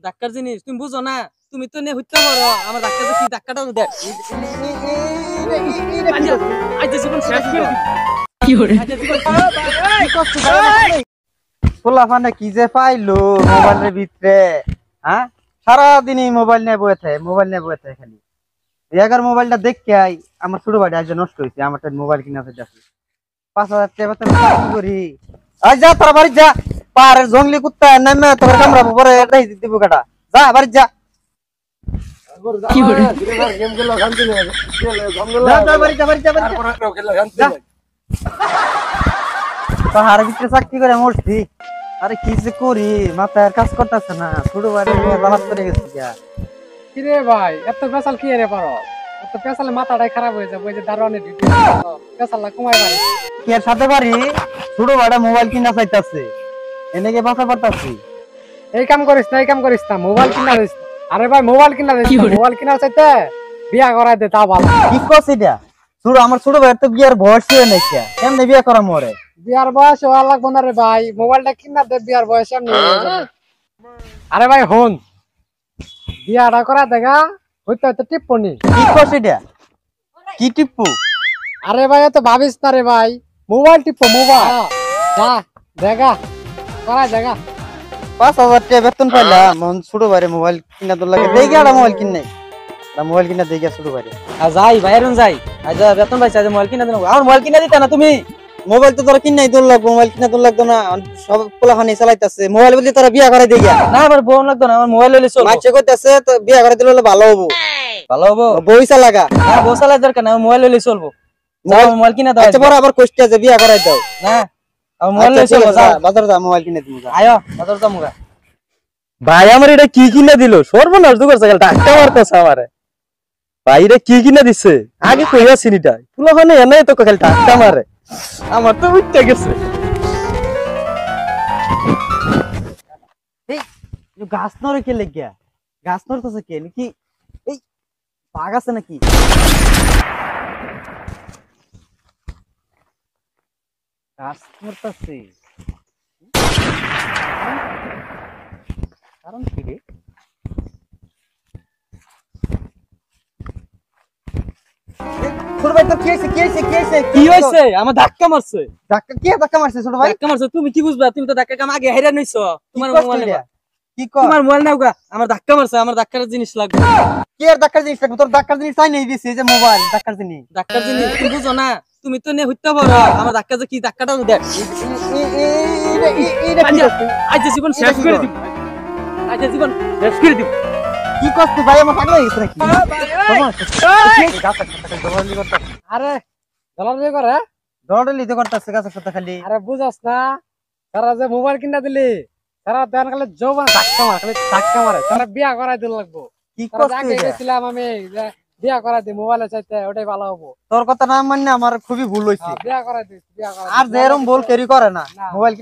ধাক্কার জিনিস তুমি বুঝো না, তুমি তো নে হইতে পারো আমার ধাক্কা কি ধাক্কাটা দেখ আজ জীবন শেষ করে দিই কি করে পোলাপানে কি যে পাইলো মোবাইলের ভিতরে। হ্যাঁ, সারাদিন মোবাইল নিয়ে বসে থাকে, মোবাইল নিয়ে বসে থাকে খালি। এগার মোবাইলটা দেখে আমার ছোট ভাই আজ নষ্ট হয়েছে, আমার মোবাইল কিনা আছে 5,000 টাকা বেতন কি করি। আজ যা তোরা বাড়ি যা, পাহাড়ের জঙ্গলি কুত্তা নামে তোর কামড়াবো, পরে দিব কাটা। যা বাড়ি যা, কি করে পাহাড়ের ভিতরে চাকরি করে মরছি। আরে কি যে করি, মাথায় কাজ করতেছে না। ছোট ভাই বালাত করে গেছি। কি রে ভাই, এত পেশাল কি রে পারো? এত পেশালে মাথাটাই খারাপ হয়ে যাবে। ওই যে দারোয়ানের ডিউটি পেশালটা কমাই পারি কি এর সাথে পারি। ছোট ভাইটা মোবাইল কিনা চাইতাছে, এনেকে বাঁচা পারতাছি। এই কাম করিস না, এই কাম করিস না, মোবাইল কিনা দিস। আরে ভাই মোবাইল কিনা দিস, মোবাইল কিনা চাইতে বিয়া করাই দে তা ভালো। কি করছিস এটা? আমার ছোট ভাইয়ের তো বিয়ার বয়স ছিল না, কেমনে বিয়া করা মরে? বিয়ার বয়স হওয়া লাগবো না রে ভাই, মোবাইলটা কিনা দে, বিয়ার বয়স এমনি। আরে ভাই হন, বিয়াটা করা দেখা হইতে হইতে টিপ্পনি। কি করছিস এটা? কি টিপ্পু? আরে ভাই এত ভাবিস না রে ভাই, মোবাইল টিপ্পো, মোবাইল যা দেখা করা দেখা। 5,000 টাকা বেতন পাইলাম, মন ছোট ভাইরে মোবাইল কিনা তো লাগে। দেখি একটা মোবাইল কিনে মোবাইল কিনা দেখি ছোট ভাইরে যাই বাইরন যাই আজ বেতন পাইছে আজ মোবাইল কিনা দেন। আমার মোবাইল কিনা দিতা না তুমি? মোবাইল তো তোরা কিনাই তোর লাগবো, মোবাইল কিনা তোর লাগতো না। সব পোলাখানি চালাইতেছে মোবাইল বলি, তোরা বিয়া করে দেখি না আমার বউ লাগতো না, আমার মোবাইল লইলে চলবো। মাইছে কইতাছে তো বিয়া করে দিলে ভালো হবো। ভালো হবো? বই চালাগা না বউ চালাই দরকার না, মোবাইল লইলে চলবো। মোবাইল কিনা দাও। আচ্ছা বড় আবার কষ্ট আছে, বিয়া করাই দাও না আমার মোবাইল লইলে চলবো। বাজার যা, মোবাইল কিনে দিমু। আয়ো বাজার যামু গা। ভাই আমার এটা কি কিনে দিল? সর্বনাশ তো করছে, ধাক্কা মারতেছে আমারে। ভাই এটা কি কিনে দিচ্ছে? আগে কইয়া চিনিটা পুলাখানে এনে তো খালি ধাক্কা মারে, আমার তো উঠতে গেছে। এই গাছ নরে কে লেগিয়া? গাছ নরতেছে কে? নাকি এই বাঘ আছে নাকি? গাছ নরতেছে কারণ কি রে? ছোট ভাই তো কি হইছে? কি হইছে? কি হইছে? কি হইছে? আমার ধাক্কা মারছে। ধাক্কা কে ধাক্কা মারছে ছোট ভাই? ধাক্কা মারছে তুমি কি বুঝবা? তুমি তো ধাক্কা কাম আগে হেরা নইছো। তোমার মোবাইল নাও। কি কর? তোমার মোবাইল নাও গা। আমার ধাক্কা মারছে, আমার ধাক্কার জিনিস লাগবে। কি এর ধাক্কার জিনিস লাগবে? তোর ধাক্কার জিনিস চাই নাই দিছি, এই যে মোবাইল ধাক্কার জিনিস। ধাক্কার জিনিস তুমি বুঝো না, তুমি তো নে হইতে পারো আমার ধাক্কা কি ধাক্কাটা দেখ আজ জীবন শেষ করে দিব। আজ জীবন শেষ করে দিব। কি করছিস ভাই? আমার পাগল হয়ে গেছে নাকি? আরে দলাদলি করে দৌড়ালি তো করতেছে গাছের সাথে খালি। আরে বুঝাস না, তারা যে মোবাইল কিনা দিলি তারা দেন খালি যৌবন ধাক্কা মারে, খালি ধাক্কা মারে। তারা বিয়া করাই দিল লাগবো। কি তারা করছিস? আগে গেছিলাম আমি যে বিয়া করাই দিই, মোবাইলে চাইতে ওটাই ভালো হবো। তোর কথা না মানে আমার খুবই ভুল হয়েছে। বিয়া করাই দিস, বিয়া করাই আর যে এরকম ভুল কেরি করে না মোবাইল